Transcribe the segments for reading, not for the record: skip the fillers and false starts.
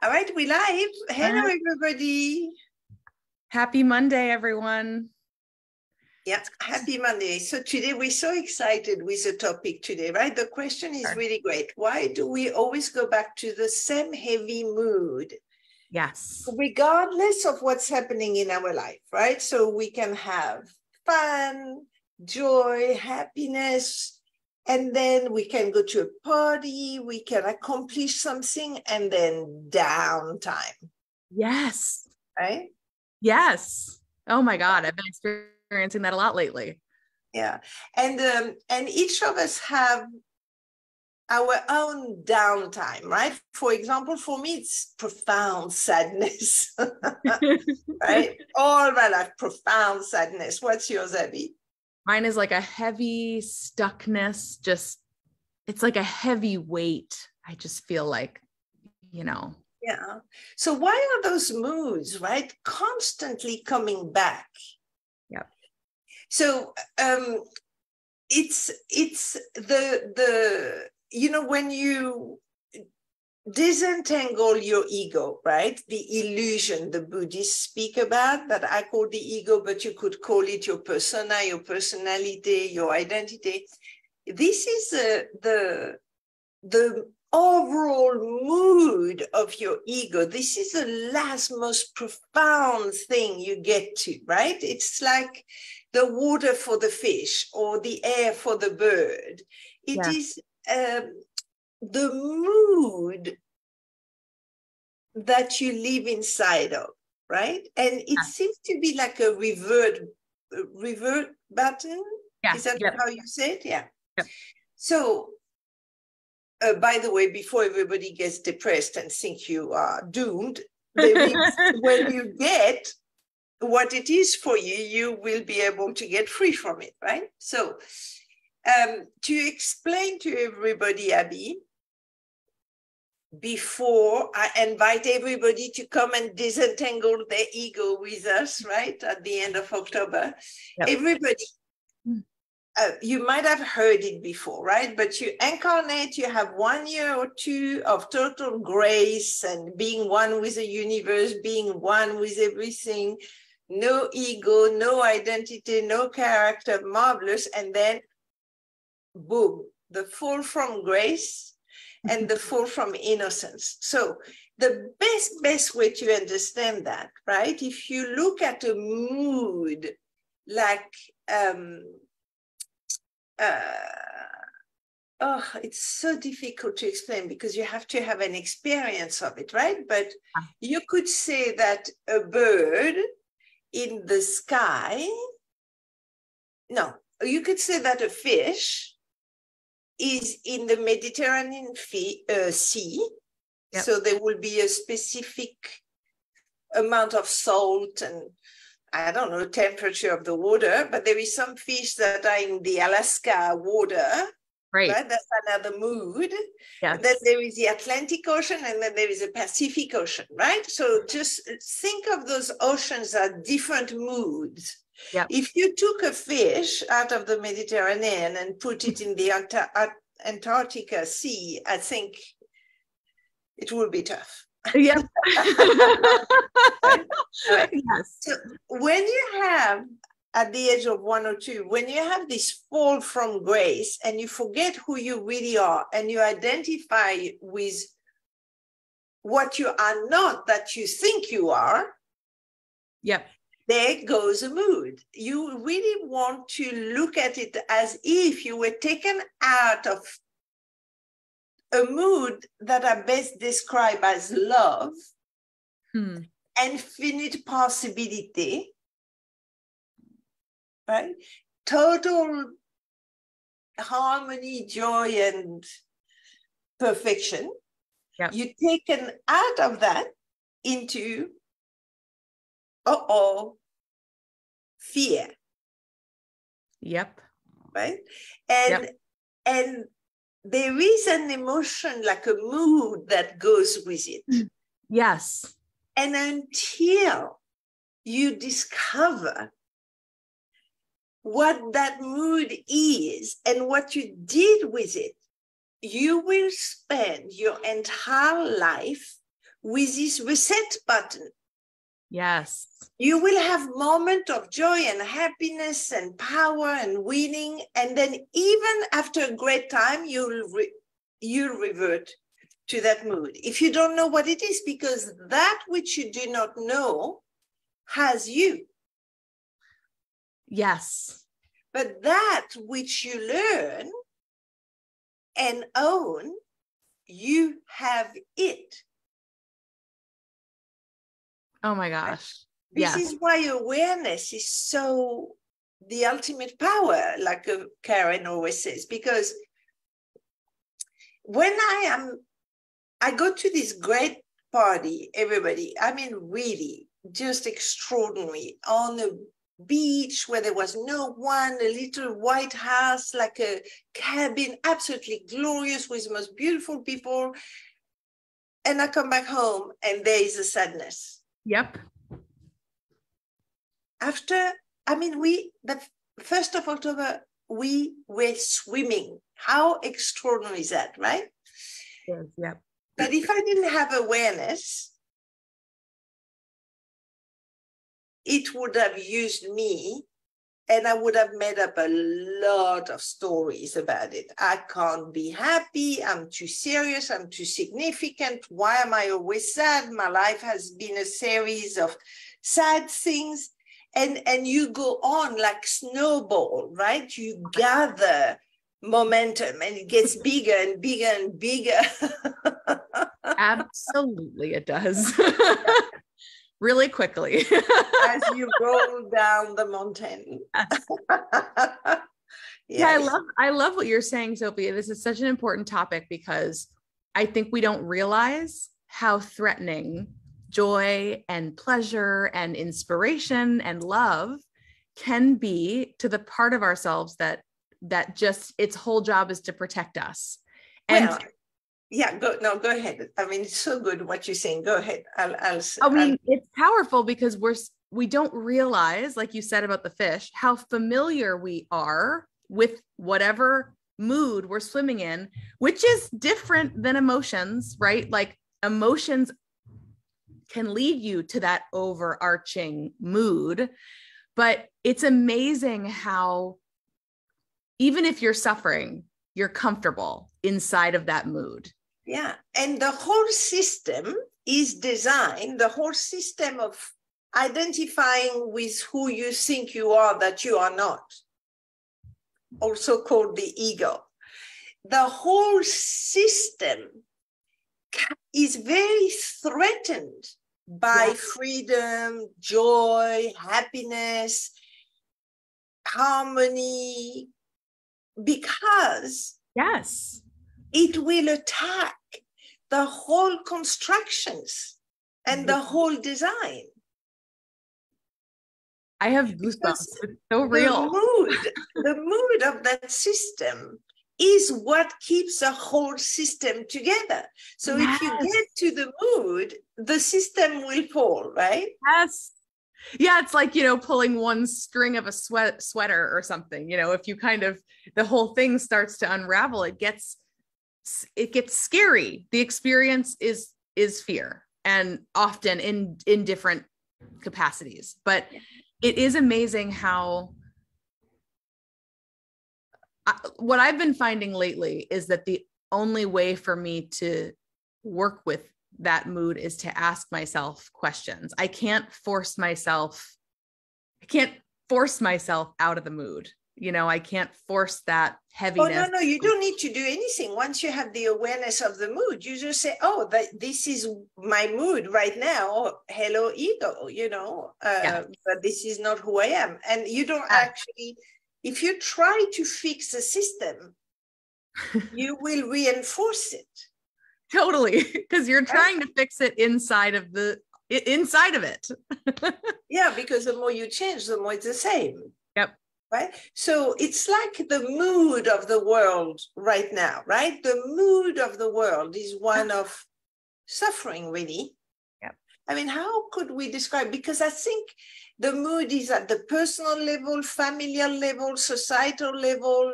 All right, we live. Hello, Alright. everybody. Happy Monday, everyone. Yeah, happy Monday. So today we're so excited with the topic today, right? The question is really great. Why do we always go back to the same heavy mood, Yes. regardless of what's happening in our life, right? So we can have fun, joy, happiness, and then we can go to a party, we can accomplish something, and then downtime, Yes. right? Yes. Oh my God. I've been experiencing that a lot lately. Yeah, and each of us have our own downtime, right? For example, for me, it's profound sadness, right? All my life, profound sadness. What's yours, Abby? Mine is like a heavy stuckness, it's like a heavy weight. I just feel like, you know. Yeah. So why are those moods, right, constantly coming back? Yep. So it's the when you disentangle your ego, right? The illusion the Buddhists speak about, that I call the ego, but you could call it your persona, your personality, your identity. This is the overall mood of your ego. This is the last most profound thing you get to, right? It's like the water for the fish or the air for the bird. It is the mood that you live inside of, right? And it seems to be like a revert button. Yeah. Is that how you say it? Yeah. Yep. So, by the way, before everybody gets depressed and think you are doomed, when you get what it is for you, you will be able to get free from it, right? So, to explain to everybody, Abby, before I invite everybody to come and disentangle their ego with us, right, at the end of October. Yep. Everybody, you might have heard it before, right? But you incarnate, you have 1 year or two of total grace and being one with the universe, being one with everything, no ego, no identity, no character, marvelous. And then, boom, the fall from grace and the fall from innocence. So the best way to understand that, right? If you look at a mood like, it's so difficult to explain because you have to have an experience of it, right? But you could say that a bird in the sky, no, you could say that a fish is in the Mediterranean Sea. Yep. So there will be a specific amount of salt and, I don't know, temperature of the water, but there is some fish that are in the Alaska water. Right. That's another mood. Yes. Then there is the Atlantic Ocean and then there is the Pacific Ocean, right? So just think of those oceans as different moods. Yep. If you took a fish out of the Mediterranean and put it in the Antarctica Sea, I think it would be tough. Yep. Right? Yes. So when you have, at the age of 1 or 2, when you have this fall from grace and you forget who you really are and you identify with what you are not that you think you are, yep, there goes a mood. You really want to look at it as if you were taken out of a mood that I best describe as love, infinite possibility, right? Total harmony, joy, and perfection. Yep. You're taken out of that into fear. Yep. Right? And there is an emotion, like a mood that goes with it. Yes. And until you discover what that mood is and what you did with it, you will spend your entire life with this reset button. Yes. You will have moments of joy and happiness and power and winning. And then even after a great time, you'll revert to that mood. If you don't know what it is, because that which you do not know has you. Yes. But that which you learn and own, you have it. Oh my gosh. This Yes. is why awareness is so the ultimate power, like Karen always says, because when I go to this great party, everybody, I mean, really just extraordinary, on a beach where there was no one, a little white house, like a cabin, absolutely glorious with the most beautiful people. And I come back home and there is a sadness. Yep. After, I mean, the 1st of October, we were swimming. How extraordinary is that, right? Yes, yep. But if I didn't have awareness, it would have used me and I would have made up a lot of stories about it. I can't be happy. I'm too serious. I'm too significant. Why am I always sad? My life has been a series of sad things. And you go on like snowball, right? You gather momentum and it gets bigger and bigger and bigger. Absolutely, it does. Really quickly. As you roll down the mountain. Yes. Yeah, I love what you're saying, Sophia. This is such an important topic because I think we don't realize how threatening joy and pleasure and inspiration and love can be to the part of ourselves that just its whole job is to protect us. And well, yeah, go ahead. I mean, it's so good what you're saying. Go ahead. It's powerful because we don't realize, like you said about the fish, how familiar we are with whatever mood we're swimming in, which is different than emotions, right? Like emotions can lead you to that overarching mood, but it's amazing how even if you're suffering, you're comfortable inside of that mood. Yeah. And the whole system is designed, the whole system of identifying with who you think you are, that you are not, also called the ego. The whole system is very threatened by freedom, joy, happiness, harmony, because yes, it will attack the whole constructions and the whole design. I have goosebumps. It's so real. The mood of that system is what keeps the whole system together. So if you get to the mood, the system will fall, right? Yes. Yeah, it's like, pulling one string of a sweater or something. If you the whole thing starts to unravel, it gets scary. The experience is fear, and often in different capacities. But it is amazing how what I've been finding lately is that the only way for me to work with that mood is to ask myself questions. I can't force myself out of the mood. I can't force that heaviness. Oh, no, you don't need to do anything. Once you have the awareness of the mood, you just say, oh, this is my mood right now. Hello, ego, but this is not who I am. And you don't actually, if you try to fix the system, you will reinforce it. Totally, because you're trying to fix it inside of it. Yeah, because the more you change, the more it's the same. Yep. Right? So it's like the mood of the world right now, right? The mood of the world is one of suffering, really. Yep. I mean, how could we describe? Because I think the mood is at the personal level, familial level, societal level,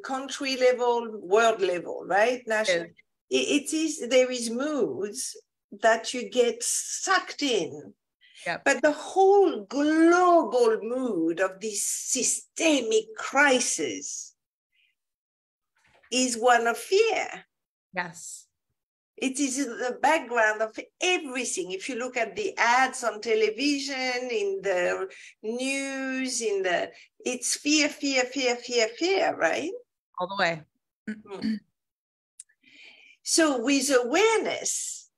country level, world level, right? National. There is moods that you get sucked in. Yep. But the whole global mood of this systemic crisis is one of fear. Yes. It is in the background of everything. If you look at the ads on television, in the news, it's fear, fear, fear, fear, fear, right? All the way. So with awareness,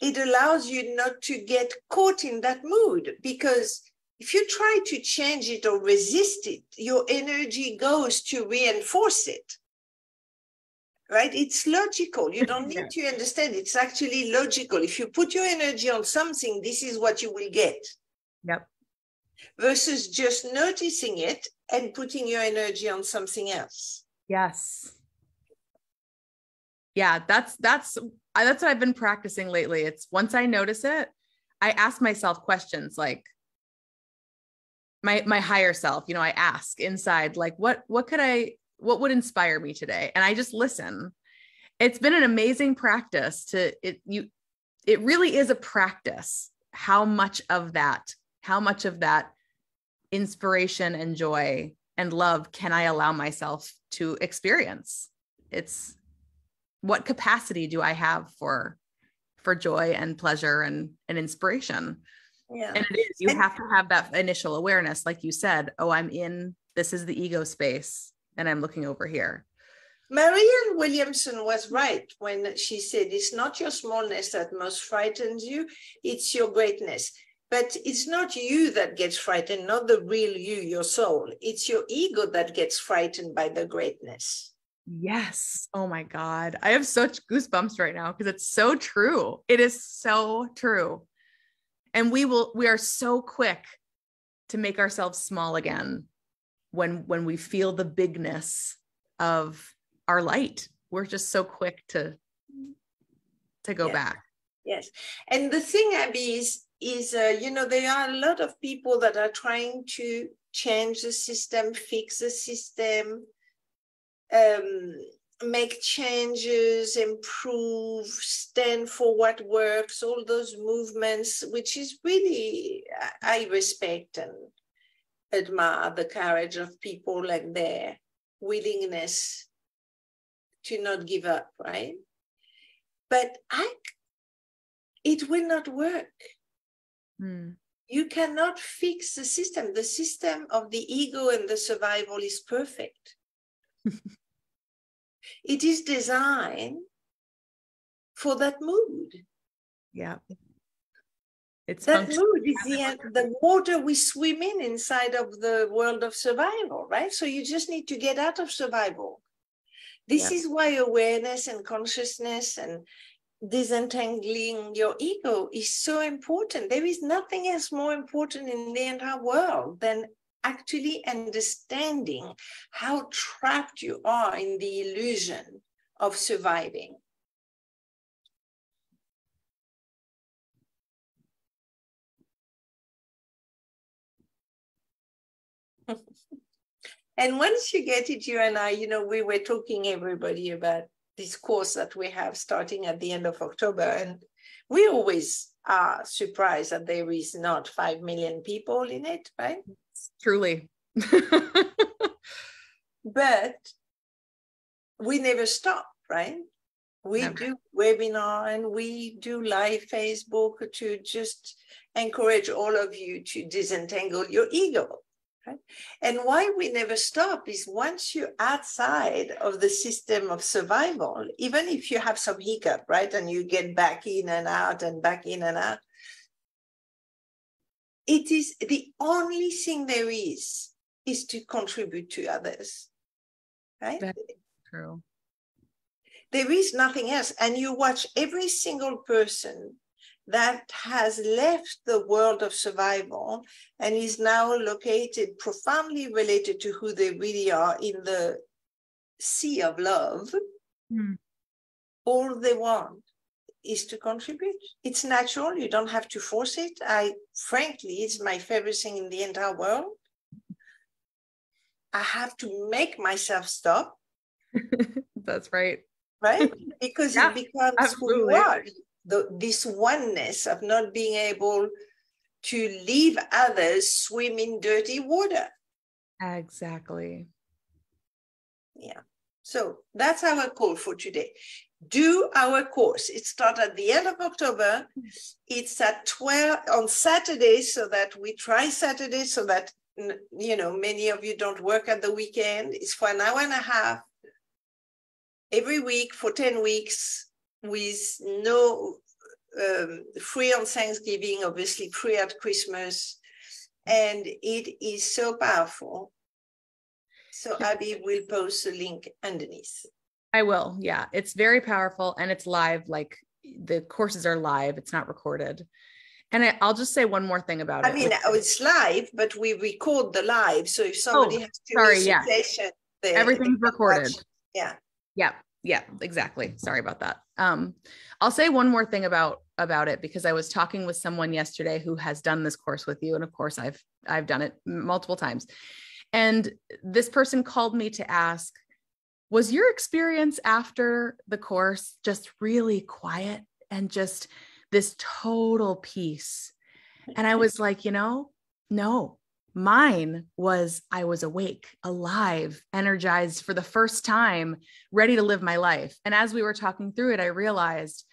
it allows you not to get caught in that mood, because if you try to change it or resist it, your energy goes to reinforce it. Right? It's logical. You don't need to understand. It's actually logical. If you put your energy on something, this is what you will get. Yep. Versus just noticing it and putting your energy on something else. Yes. Yeah, that's what I've been practicing lately. It's once I notice it, I ask myself questions like my higher self, I ask inside, like, what would inspire me today? And I just listen. It's been an amazing practice it really is a practice. How much of that inspiration and joy and love can I allow myself to experience? It's what capacity do I have for joy and pleasure and inspiration? Yeah. And it is, you have to have that initial awareness. Like you said, this is the ego space and I'm looking over here. Marianne Williamson was right when she said, it's not your smallness that most frightens you, it's your greatness. But it's not you that gets frightened, not the real you, your soul. It's your ego that gets frightened by the greatness. Yes. Oh my God. I have such goosebumps right now because it's so true. It is so true. And we are so quick to make ourselves small again when we feel the bigness of our light. We're just so quick to go back. Yes. And the thing, Abby, is there are a lot of people that are trying to change the system, fix the system, make changes, improve, stand for what works, all those movements, which is really, I respect and admire the courage of people, like their willingness to not give up, right? But it will not work. You cannot fix the system. The system of the ego and the survival is perfect. It is designed for that mood. Yeah. That mood is the water we swim inside of the world of survival, right? So you just need to get out of survival. This is why awareness and consciousness and disentangling your ego is so important. There is nothing else more important in the entire world than actually understanding how trapped you are in the illusion of surviving. And once you get it, you and I, we were talking, everybody, about this course that we have starting at the end of October. And we always are surprised that there is not 5 million people in it, right? Truly. But we never stop, right? We do webinar and we do live Facebook to just encourage all of you to disentangle your ego. Right? And why we never stop is once you're outside of the system of survival, even if you have some hiccup, right, and you get back in and out and back in and out, it is the only thing there is to contribute to others, right? That's true. There is nothing else. And you watch every single person that has left the world of survival and is now located, profoundly related to who they really are in the sea of love. All they want is to contribute. It's natural. You don't have to force it. Frankly, it's my favorite thing in the entire world. I have to make myself stop. That's right. Right? Because it becomes who you are. this oneness of not being able to leave others swim in dirty water. Exactly. Yeah. So that's our call for today. Do our course. It starts at the end of October. It's at 12 on Saturday, so that we try Saturday so that, you know, many of you don't work at the weekend. It's for an hour and a half every week for 10 weeks with no free on Thanksgiving, obviously free at Christmas. And it is so powerful. So Abby will post a link underneath. I will. Yeah. It's very powerful and it's live. Like the courses are live. It's not recorded. And I'll just say one more thing about it. I mean, it's live, but we record the live. So if somebody has to miss a session, everything's recorded. Yeah. Yeah. Yeah, exactly. Sorry about that. I'll say one more thing about it, because I was talking with someone yesterday who has done this course with you. And of course I've done it multiple times. And this person called me to ask, was your experience after the course just really quiet and just this total peace? And I was like, no, mine was, I was awake, alive, energized for the first time, ready to live my life. And as we were talking through it, I realized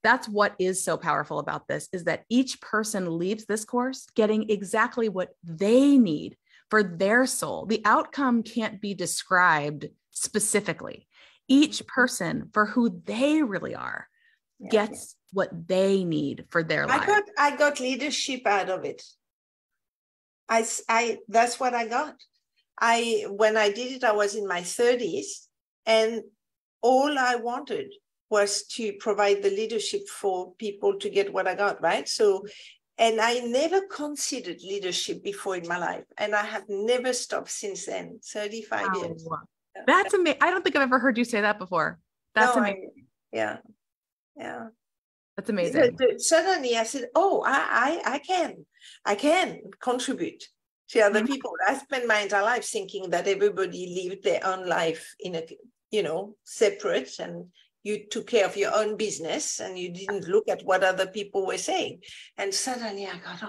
that's what is so powerful about this, is that each person leaves this course getting exactly what they need for their soul. The outcome can't be described specifically. Each person, for who they really are, gets what they need for their life. I got leadership out of it. That's what I got. When I did it, I was in my 30s, and all I wanted was to provide the leadership for people to get what I got, right? So, and I never considered leadership before in my life, and I have never stopped since then, 35 years. That's amazing. I don't think I've ever heard you say that before. That's amazing. Yeah. That's amazing. Suddenly I said, oh, I can contribute to other people. I spent my entire life thinking that everybody lived their own life in a, separate, and you took care of your own business and you didn't look at what other people were saying. And suddenly I got,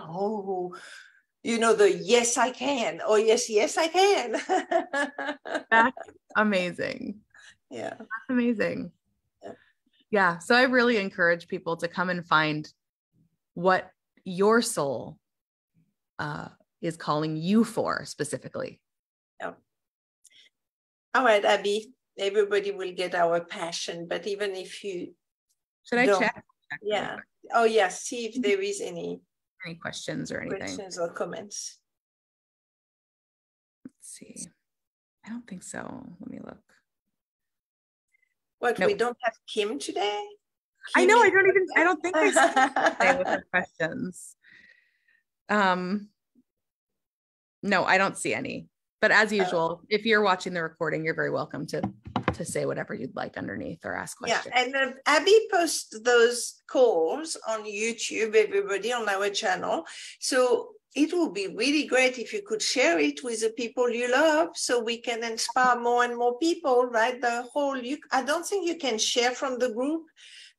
the yes, I can. Oh, yes, I can. That's amazing. Yeah. That's amazing. Yeah. So I really encourage people to come and find what your soul is calling you for specifically. Yeah. All right, Abby, everybody will get our passion, but even if you should I check? Yeah. Oh, yeah. See if there is any questions or anything. Questions or comments. Let's see. I don't think so. Let me look. What, we don't have Kim today? I know, I don't think I say with her questions. No, I don't see any. But as usual, if you're watching the recording, you're very welcome to say whatever you'd like underneath or ask questions. Yeah, and Abby posts those calls on YouTube, everybody, on our channel. So it would be really great if you could share it with the people you love, so we can inspire more and more people, right? I don't think you can share from the group,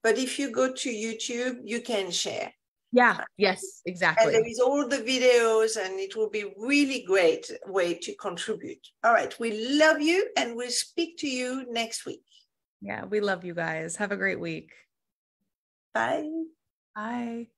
but if you go to YouTube, you can share. Yeah, yes, exactly. And there is all the videos, and it will be really great way to contribute. All right, we love you, and we'll speak to you next week. Yeah, we love you guys. Have a great week. Bye. Bye.